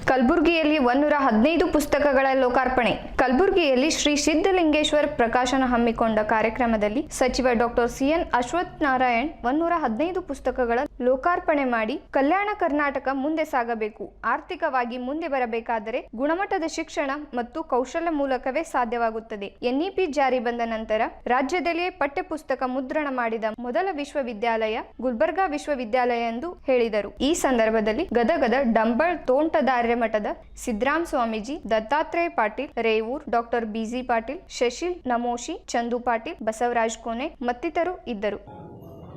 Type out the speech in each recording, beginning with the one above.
ಕಲಬುರಗಿಯಲ್ಲಿ 115 ಪುಸ್ತಕಗಳ ಲೋಕಾರ್ಪಣೆ. ಕಲಬುರಗಿಯಲ್ಲಿ ಶ್ರೀ ಸಿದ್ಧಲಿಂಗೇಶ್ವರ ಪ್ರಕಾಶನ ಹಮ್ಮಿಕೊಂಡ ಕಾರ್ಯಕ್ರಮದಲ್ಲಿ ಸಚಿವ ಡಾಕ್ಟರ್ ಸಿಎನ್ ಅಶ್ವಥ್ ನಾರಾಯಣ್ 115 ಪುಸ್ತಕಗಳ ಲೋಕಾರ್ಪಣೆ ಮಾಡಿ, ಕಲ್ಯಾಣ ಕರ್ನಾಟಕ ಮುಂದೆ ಸಾಗಬೇಕು, ಆರ್ಥಿಕವಾಗಿ ಮುಂದೆ ಬರಬೇಕಾದರೆ ಗುಣಮಟ್ಟದ ಶಿಕ್ಷಣ ಮತ್ತು ಕೌಶಲ್ಯ ಮೂಲಕವೇ ಸಾಧ್ಯವಾಗುತ್ತದೆ. ಎನ್ಇಪಿ ಜಾರಿ ಬಂದ ನಂತರ ರಾಜ್ಯದಲ್ಲಿಯೇ ಪಠ್ಯಪುಸ್ತಕ ಮುದ್ರಣ ಮಾಡಿದ ಮೊದಲ ವಿಶ್ವವಿದ್ಯಾಲಯ ಗುಲ್ಬರ್ಗಾ ವಿಶ್ವವಿದ್ಯಾಲಯ ಎಂದು ಹೇಳಿದರು. ಈ ಸಂದರ್ಭದಲ್ಲಿ ಗದಗದ ಡಂಬಳ್ ತೋಂಟದಾರ್ಯ ಮಠದ ಸಿದ್ದರಾಮ ಸ್ವಾಮೀಜಿ, ದತ್ತಾತ್ರೇಯ ಪಾಟೀಲ್ ರೇವೂರ್, ಡಾಕ್ಟರ್ ಬಿಜಿ ಪಾಟೀಲ್, ಶಶಿಲ್ ನಮೋಶಿ, ಚಂದು ಪಾಟೀಲ್, ಬಸವರಾಜ್ ಕೋನೆ ಮತ್ತಿತರರು ಇದ್ದರು.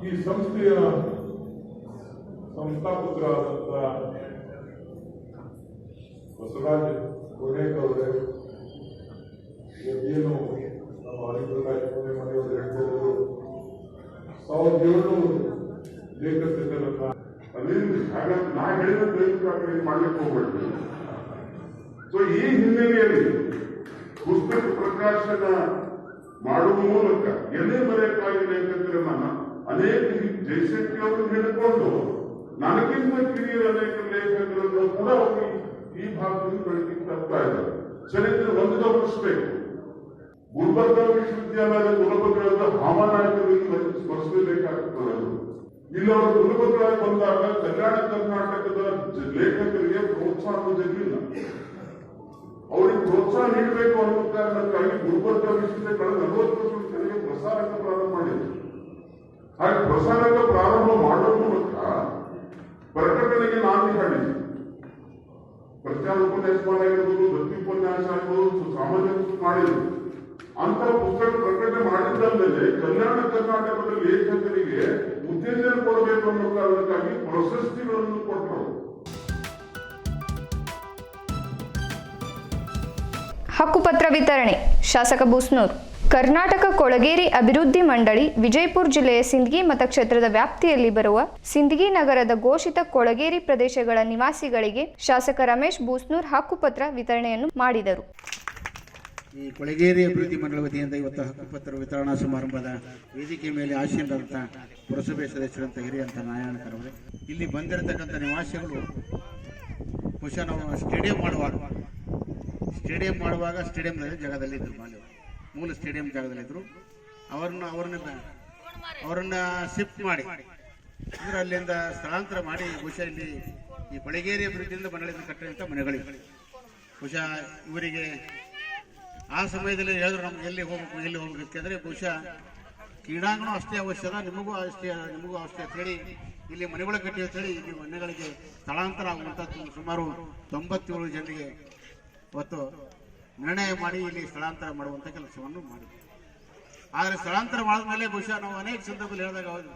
ಈ ಸಂಸ್ಥೆಯ ಸಂಸ್ಥಾಪಕರಾದಂತಹ ಬಸವರಾಜ್ ಕೋನೆಯವರೇ ಏನು ನಮ್ಮ ಹರಿಪ್ರಕಾಶ್ ಕೋನೆ ಮನೆಯವರು ಹೇಳ್ತಿದ್ರು, 1700 ಲೇಖಕರನ್ನ ನಾ ಹೇಳಿದ ಪ್ರಕಾರ ಮಾಡ್ಲಿಕ್ಕೆ ಹೋಗ್ಬೇಡ್ರಿ. ಸೊ ಈ ಹಿನ್ನೆಲೆಯಲ್ಲಿ ಪುಸ್ತಕ ಪ್ರಕಾಶನ ಮಾಡುವ ಮೂಲಕ ಎದೆ ಬರೆಯಕ್ಕಾಗಿ ಲೇಖಕರನ್ನ ಅನೇಕ ಜಯಶಕ್ತಿ ಅವರನ್ನು ಹೇಳಿಕೊಂಡು ನನಗಿಂತ ಕಿರಿಯರ ಅನೇಕ ಲೇಖಕರನ್ನು ಕೂಡ ಅವರು ಈ ಭಾಗದಲ್ಲಿ ಬೆಳಕಿಗೆ ತರ್ತಾ ಇದ್ದಾರೆ. ಚರಿತ್ರೆ ಒಂದು ಗಮನಿಸಬೇಕು. ಗುಲ್ಬರ್ಗಾ ವಿಶ್ವವಿದ್ಯಾಲಯದ ಕುಲಪತಿಯಾದ ಹಾಮನಾಯಕರಿಗೆ ಸ್ಮರಿಸಲೇಬೇಕಾಗುತ್ತದೆ. ಇಲ್ಲಿ ಅವರು ಕುಲಪತಿಯಾಗಿ ಬಂದಾಗ ಕಲ್ಯಾಣ ಕರ್ನಾಟಕದ ಲೇಖಕರಿಗೆ ಪ್ರೋತ್ಸಾಹ ಜಗಿಲ್ಲ. ಅವರಿಗೆ ಪ್ರೋತ್ಸಾಹ ನೀಡಬೇಕು ಅನ್ನೋ ಕಾರಣಕ್ಕಾಗಿ ಗುಲ್ಬರ್ಗಾ ವಿಶ್ವವಿದ್ಯಾಲಯ 40% ತೆರಿಗೆ ಪ್ರಸಾರಕ ಪ್ರಾರಂಭ ಮಾಡಿದ್ರು. ಹಾಗೆ ಪ್ರಸಾರಕ ಪ್ರಾರಂಭ ಮಾಡುವ ಮೂಲಕ ಪ್ರಕಟಣೆಗೆ ನಾಂದಿ ಹಾಡಿದ್ರು. ಪ್ರಚಾರ ಉಪನ್ಯಾಸ ಆಗಿರ್ಬೋದು, ವೃತ್ತಿ ಉಪನ್ಯಾಸ ಆಗಿರ್ಬೋದು, ಸಾಮಾನ್ಯ ಮಾಡಿದ್ರು. ಅಂತ ಪುಸ್ತಕ ಪ್ರಕಟಣೆ ಮಾಡಿದ್ದಲ್ಲದೆ ಕಲ್ಯಾಣ ಕರ್ನಾಟಕದ ಲೇಖಕರಿಗೆ ಉತ್ತೇಜನ ಕೊಡಬೇಕು ಅನ್ನೋ ಕಾರಣಕ್ಕಾಗಿ ಪ್ರಶಸ್ತಿಗಳನ್ನು ಕೊಟ್ಟರು. ಹಕ್ಕುಪತ್ರ ವಿತರಣೆ. ಶಾಸಕ ಬೂಸ್ನೂರ್. ಕರ್ನಾಟಕ ಕೊಳಗೇರಿ ಅಭಿವೃದ್ಧಿ ಮಂಡಳಿ ವಿಜಯಪುರ ಜಿಲ್ಲೆಯ ಸಿಂದಗಿ ಮತಕ್ಷೇತ್ರದ ವ್ಯಾಪ್ತಿಯಲ್ಲಿ ಬರುವ ಸಿಂದಗಿ ನಗರದ ಘೋಷಿತ ಕೊಳಗೇರಿ ಪ್ರದೇಶಗಳ ನಿವಾಸಿಗಳಿಗೆ ಶಾಸಕ ರಮೇಶ್ ಬೂಸ್ನೂರ್ ಹಕ್ಕುಪತ್ರ ವಿತರಣೆಯನ್ನು ಮಾಡಿದರು. ಈ ಕೊಳಗೇರಿ ಅಭಿವೃದ್ಧಿ ಮಂಡಳಿ ವತಿಯಿಂದ ಇವತ್ತು ಹಕ್ಕುಪತ್ರ ವಿತರಣಾ ಸಮಾರಂಭದ ವೇದಿಕೆ ಮೇಲೆ ಆಶೀನರಾದಂಥ ಪುರಸಭೆ ಸದಸ್ಯರಂತ ಹಿರಿಯಂತ ನಾರಾಯಣಕರವರೇ, ಇಲ್ಲಿ ಬಂದಿರತಕ್ಕಂಥ ನಿವಾಸಿಗಳು ಬಹುಶಃ ನಾವು ಸ್ಟೇಡಿಯಂ ಮಾಡುವಾಗ ಸ್ಟೇಡಿಯಂನಲ್ಲಿ ಜಾಗದಲ್ಲಿದ್ದರು, ಮೂಲ ಸ್ಟೇಡಿಯಂ ಜಾಗದಲ್ಲಿದ್ದರು. ಅವರನ್ನ ಶಿಫ್ಟ್ ಮಾಡಿ ಅಂದ್ರೆ ಅಲ್ಲಿಂದ ಸ್ಥಳಾಂತರ ಮಾಡಿ ಬಹುಶಃ ಇಲ್ಲಿ ಈ ಕೊಳಗೇರಿ ಅಭಿವೃದ್ಧಿಯಿಂದ ಮಂಡಳಿಯಿಂದ ಕಟ್ಟಿದಂಥ ಮನೆಗಳಿಗೆ ಬಹುಶಃ ಇವರಿಗೆ ಆ ಸಮಯದಲ್ಲಿ ಹೇಳಿದ್ರು ನಮ್ಗೆ ಎಲ್ಲಿ ಹೋಗ್ಬೇಕು ಅಂದರೆ ಬಹುಶಃ ಕ್ರೀಡಾಂಗಣ ಅಷ್ಟೇ ಅವಶ್ಯದ, ನಿಮಗೂ ಅಷ್ಟೇ ಅಂತೇಳಿ ಇಲ್ಲಿ ಮನೆಗಳು ಕಟ್ಟಿ ಅಂತೇಳಿ ಇಲ್ಲಿ ಮನೆಗಳಿಗೆ ಸ್ಥಳಾಂತರ ಆಗುವಂಥದ್ದು ಸುಮಾರು 97 ಜನರಿಗೆ ಇವತ್ತು ನಿರ್ಣಯ ಮಾಡಿ ಇಲ್ಲಿ ಸ್ಥಳಾಂತರ ಮಾಡುವಂಥ ಕೆಲಸವನ್ನು ಮಾಡಿ. ಆದರೆ ಸ್ಥಳಾಂತರ ಮಾಡಿದ್ಮೇಲೆ ಬಹುಶಃ ನಾವು ಅನೇಕ ಸಂದರ್ಭದಲ್ಲಿ ಹೇಳಿದಾಗ ಹೌದು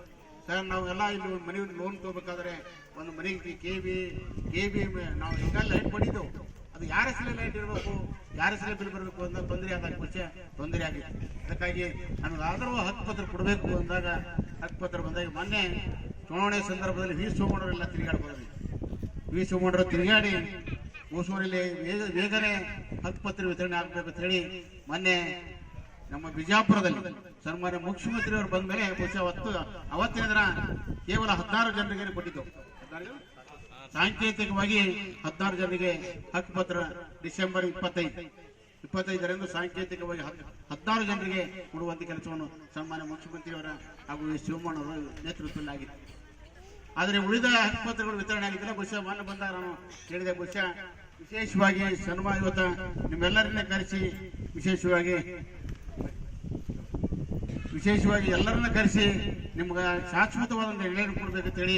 ಸರ್, ನಾವೆಲ್ಲ ಇಲ್ಲಿ ಮನೆ ಲೋನ್ ತಗೋಬೇಕಾದ್ರೆ ಒಂದು ಮನೆಗೆ ಕೆ ಬಿ ನಾವು ಈಗ ಲೈಟ್ ಪಡಿದ್ದೆವು, ಅದು ಯಾರ ಹೆಸರಲ್ಲಿ ಲೈಟ್ ಇರಬೇಕು, ಯಾರ ಹೆಸರಲ್ಲಿ ಬಿಲ್ ಬರಬೇಕು ಅಂತ ತೊಂದರೆ ಆದಾಗ ಬಹುಶಃ ತೊಂದರೆ ಆಗಿತ್ತು. ಅದಕ್ಕಾಗಿ ನಮಗಾದರೂ ಹಕ್ಕುಪತ್ರ ಕೊಡಬೇಕು ಅಂದಾಗ ಹಕ್ಕುಪತ್ರ ಬಂದಾಗ ಮೊನ್ನೆ ಚುನಾವಣೆ ಸಂದರ್ಭದಲ್ಲಿ ವಿ ಸೋಮಣ್ಣವರೆಲ್ಲ ತಿರುಗಾಡ್ಬೋದು. ವಿ ಸೋಮಣ್ಣರು ತಿರುಗಾಡಿ ಹೊಸೂರಲ್ಲಿ ಬೇಗನೆ ಹಕ್ಕುಪತ್ರ ವಿತರಣೆ ಆಗಬೇಕು ಅಂತ ಹೇಳಿ ಮೊನ್ನೆ ನಮ್ಮ ಬಿಜಾಪುರದಲ್ಲಿ ಸನ್ಮಾನ್ಯ ಮುಖ್ಯಮಂತ್ರಿಯವರು ಬಂದ ಮೇಲೆ ಬಹುಶಃ ಅವತ್ತಿನ ದಿನ ಕೇವಲ 16 ಜನರಿಗೆ ಕೊಟ್ಟಿದ್ದೆವು. ಸಾಂಕೇತಿಕವಾಗಿ 16 ಜನರಿಗೆ ಹಕ್ಕುಪತ್ರ ಡಿಸೆಂಬರ್ 25ರಂದು ಸಾಂಕೇತಿಕವಾಗಿ 16 ಜನರಿಗೆ ಕೊಡುವಂತ ಕೆಲಸವನ್ನು ಸನ್ಮಾನ್ಯ ಮುಖ್ಯಮಂತ್ರಿಯವರ ಹಾಗೂ ಶಿವಮಣ್ಣವರ ನೇತೃತ್ವದಲ್ಲಿ ಆಗಿತ್ತು. ಆದರೆ ಉಳಿದ ಹಕ್ಕುಪತ್ರಗಳು ವಿತರಣೆ ಆಗಿದ್ದಿಲ್ಲ. ಬಹುಶಃ ಮೊನ್ನೆ ಬಂದಾಗ ನಾನು ಹೇಳಿದೆ, ಬಹುಶಃ ವಿಶೇಷವಾಗಿ ಸನ್ಮಾನ ಇವತ್ತು ನಿಮ್ಮೆಲ್ಲರನ್ನ ಕರೆಸಿ ವಿಶೇಷವಾಗಿ ಎಲ್ಲರನ್ನ ಕರೆಸಿ ನಿಮ್ಗೆ ಶಾಶ್ವತವಾದಂಥ ನಿರ್ಣಯ ಕೊಡಬೇಕಂತೇಳಿ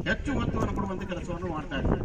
ಹೆಚ್ಚು ಒತ್ತುವನ್ನು ಕೊಡುವಂಥ ಕೆಲಸವನ್ನು ಮಾಡ್ತಾ ಇದ್ದಾರೆ.